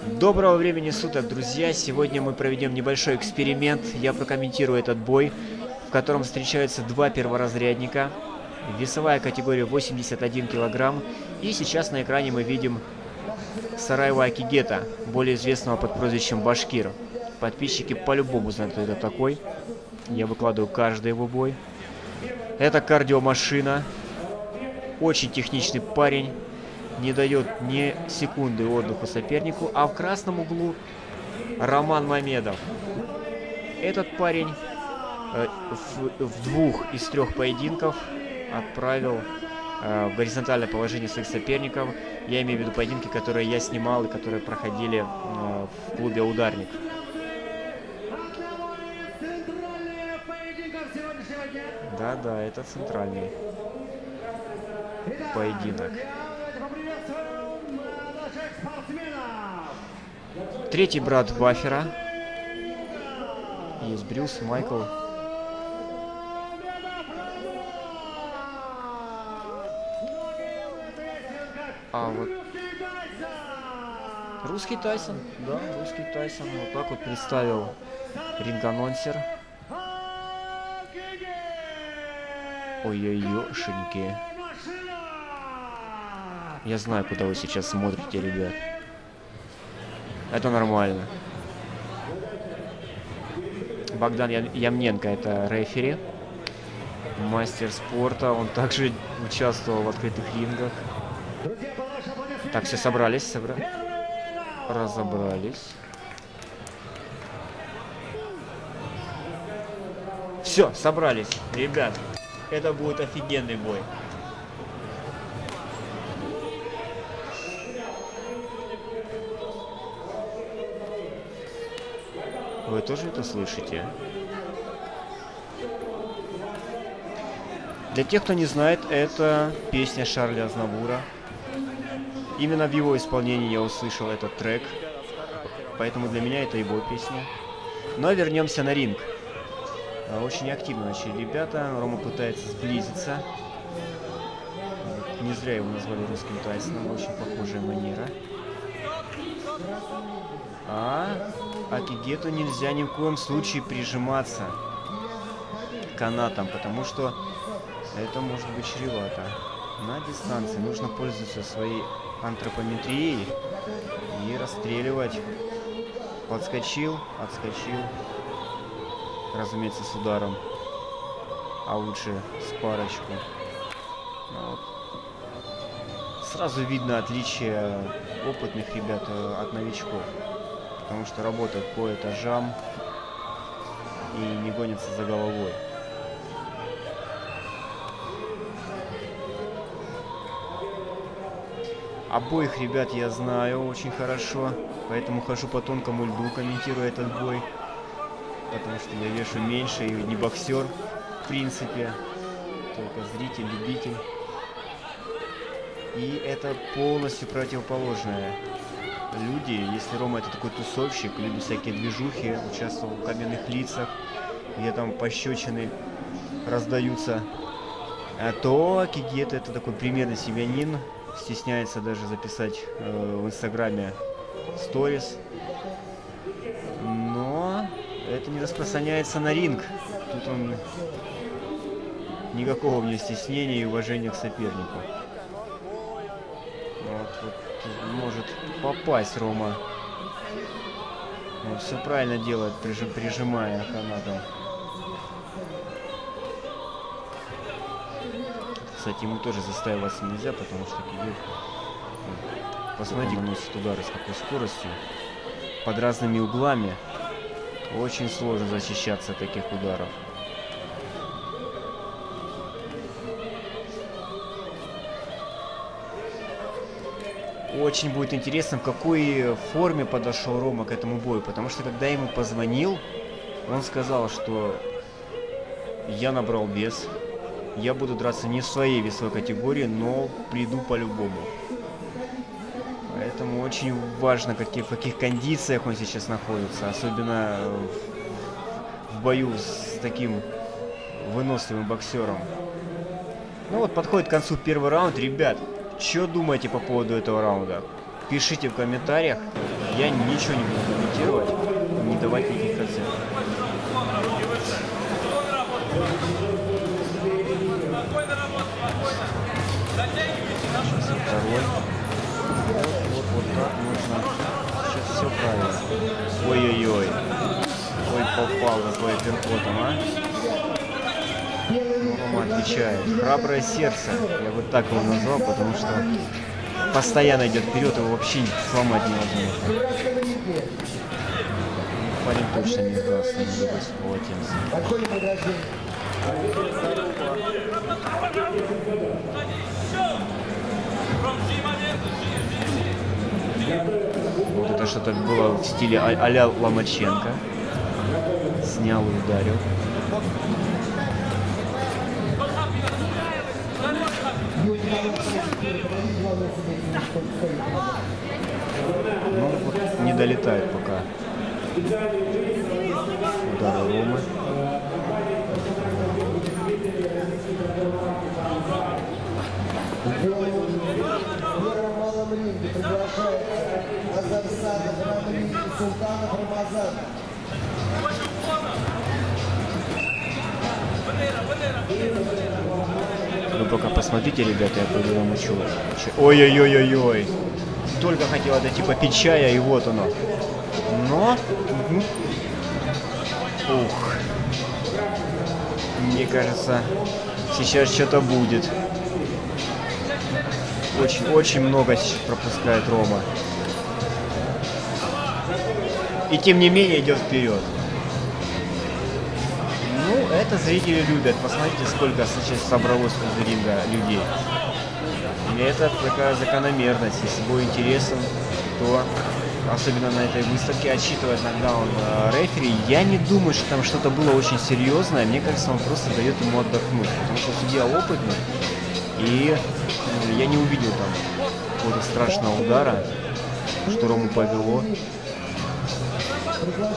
Доброго времени суток, друзья! Сегодня мы проведем небольшой эксперимент. Я прокомментирую этот бой, в котором встречаются два перворазрядника. Весовая категория 81 килограмм. И сейчас на экране мы видим Сараева Акигета, более известного под прозвищем Башкир. Подписчики по-любому знают, кто это такой. Я выкладываю каждый его бой. Это кардиомашина. Очень техничный парень. Не дает ни секунды отдыху сопернику. А в красном углу Роман Мамедов. Этот парень в двух из трех поединков отправил в горизонтальное положение своих соперников. Я имею в виду поединки, которые я снимал и которые проходили в клубе «Ударник». Да-да, это центральный поединок. Третий брат Баффера. Есть Брюс, Майкл. А вот русский Тайсон. Да, русский Тайсон. Вот так вот представил ринг-анонсер. Ой-ой-ой-шеньки. Я знаю, куда вы сейчас смотрите, ребят. Это нормально. Богдан Ямненко, это рефери, мастер спорта. Он также участвовал в открытых рингах. Так, все собрались, разобрались. Все, собрались, ребят. Это будет офигенный бой. Вы тоже это слышите? Для тех, кто не знает, это песня Шарля Азнавура. Именно в его исполнении я услышал этот трек, поэтому для меня это его песня. Но вернемся на ринг. Очень активно начали ребята. Рома пытается сблизиться. Не зря его назвали русским Тайсоном. Очень похожая манера. Акигету нельзя ни в коем случае прижиматься к канатам, потому что это может быть чревато. На дистанции нужно пользоваться своей антропометрией и расстреливать. Подскочил, отскочил. Разумеется, с ударом. А лучше с парочку. Вот. Сразу видно отличие опытных ребят от новичков. Потому что работают по этажам и не гонятся за головой. Обоих ребят я знаю очень хорошо, поэтому хожу по тонкому льду, комментируя этот бой. Потому что я вешу меньше и не боксер, в принципе, только зритель, любитель. И это полностью противоположное. Люди, если Рома это такой тусовщик, любит всякие движухи, участвовал в каменных лицах, где там пощечины раздаются, то Акигет это такой примерный семьянин, стесняется даже записать в инстаграме сторис, но это не распространяется на ринг. Тут он никакого у него стеснения и уважения к сопернику. Вот может попасть Рома. Он все правильно делает, прижимая канатом. Кстати, ему тоже заставиться нельзя, потому что Кигет, посмотрите, наносит удары с такой скоростью, под разными углами. Очень сложно защищаться от таких ударов. Очень будет интересно, в какой форме подошел Рома к этому бою. Потому что когда я ему позвонил, он сказал, что я набрал вес. Я буду драться не в своей весовой категории, но приду по-любому. Поэтому очень важно, в каких кондициях он сейчас находится. Особенно в бою с таким выносливым боксером. Ну вот, подходит к концу первый раунд. Ребят, что думаете по поводу этого раунда? Пишите в комментариях. Я ничего не буду комментировать, не давать никаких оценок. Сейчас второй. Вот так нужно. Сейчас все правильно. Ой-ой-ой. Ой, попал какой апперкотом, а? Рома отвечает. Храброе сердце. Я вот так его назвал, потому что постоянно идет вперед, его вообще сломать невозможно. Парень точно не сдастся, не забыть полотенце. Вот это что-то было в стиле а-ля Ломаченко. Снял и ударил. Ну вот не долетает пока. Удар Ромы. Вы пока посмотрите, ребята, я пойду намучу. Ой-ой-ой-ой-ой. Только хотела дойти попить чая, и вот оно. Но... Ух. Мне кажется, сейчас что-то будет. Очень много сейчас пропускает Рома. И тем не менее идет вперед. Ну, это зрители любят. Посмотрите, сколько сейчас собралось возле ринга людей. И это такая закономерность. Если будет интересен, то особенно на этой выставке отсчитывает нокдаун рефери. Я не думаю, что там что-то было очень серьезное. Мне кажется, он просто дает ему отдохнуть. Потому что судья опытный. И я не увидел там какого-то страшного удара, что Рому повело.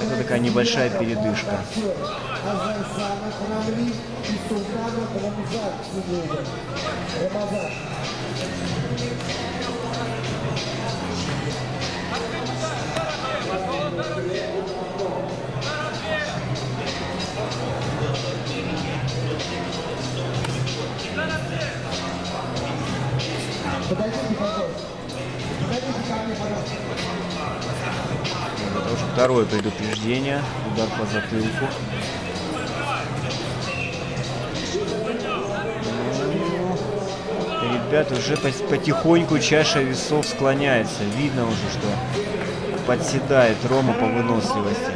Это такая небольшая передышка. Это уже второе предупреждение. Удар по затылку. Ребята, уже потихоньку чаша весов склоняется. Видно уже, что подседает Рома по выносливости.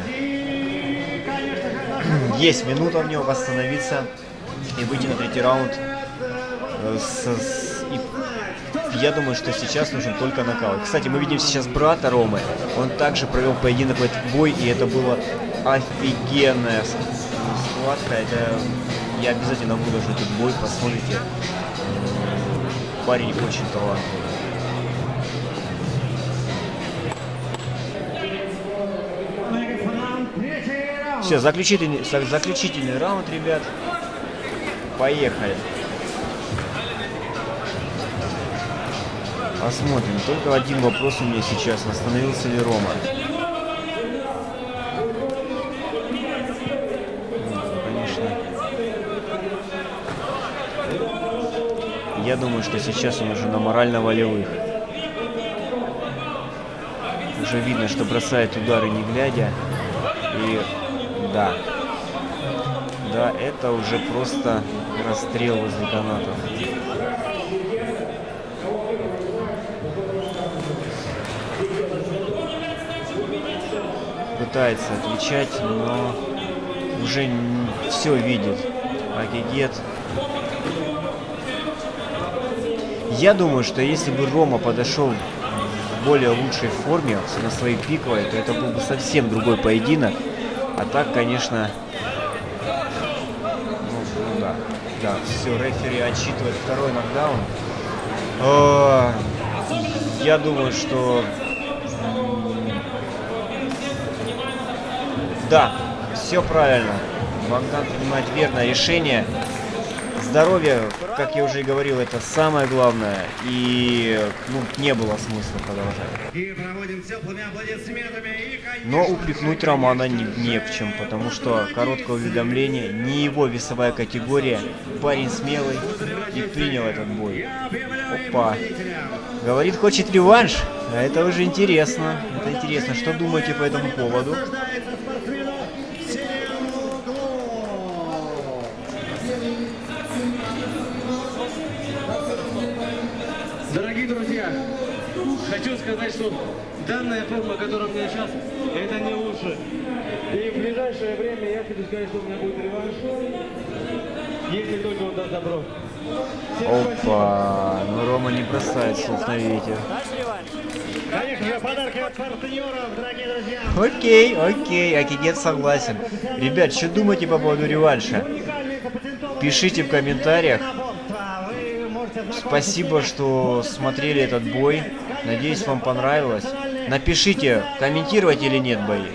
Есть минута в него восстановиться и выйти на третий раунд. Я думаю, что сейчас нужен только нокаут. Кстати, мы видим сейчас брата Ромы. Он также провел поединок в этот бой, и это была офигенная схватка. Это... Я обязательно выложу этот бой, посмотрите. Парень очень талантливый. Все, заключительный раунд, ребят. Поехали. Посмотрим. Только один вопрос у меня сейчас. Восстановился ли Рома? Конечно. Я думаю, что сейчас он уже на морально-волевых. Уже видно, что бросает удары не глядя. И да. Да, это уже просто расстрел возле канатов. Пытается отвечать, но уже все видит. Акигет. Я думаю, что если бы Рома подошел в более лучшей форме, на своей пиковой, то это был бы совсем другой поединок. А так, конечно, ну да, да, все, рефери отсчитывает второй нокдаун. Я думаю, что да, все правильно. Богдан принимает верное решение. Здоровье, как я уже и говорил, это самое главное. И не было смысла продолжать. И проводим теплыми аплодисментами. Но упрекнуть Романа не в чем, потому что короткое уведомление, не его весовая категория, парень смелый и принял этот бой. Опа. Говорит, хочет реванш. А это уже интересно. Это интересно. Что думаете по этому поводу? Дорогие друзья, хочу сказать, что данная форма, которая у меня сейчас, это не лучше. И в ближайшее время я хочу сказать, что у меня будет реванш, если только он даст добро. Опа, Рома не бросает слов на ветер. Конечно же, подарки от партнеров, дорогие друзья. Окей, Акидет согласен. Ребят, что думаете по поводу реванша? Пишите в комментариях. Спасибо, что смотрели этот бой. Надеюсь, вам понравилось. Напишите, комментировать или нет бои.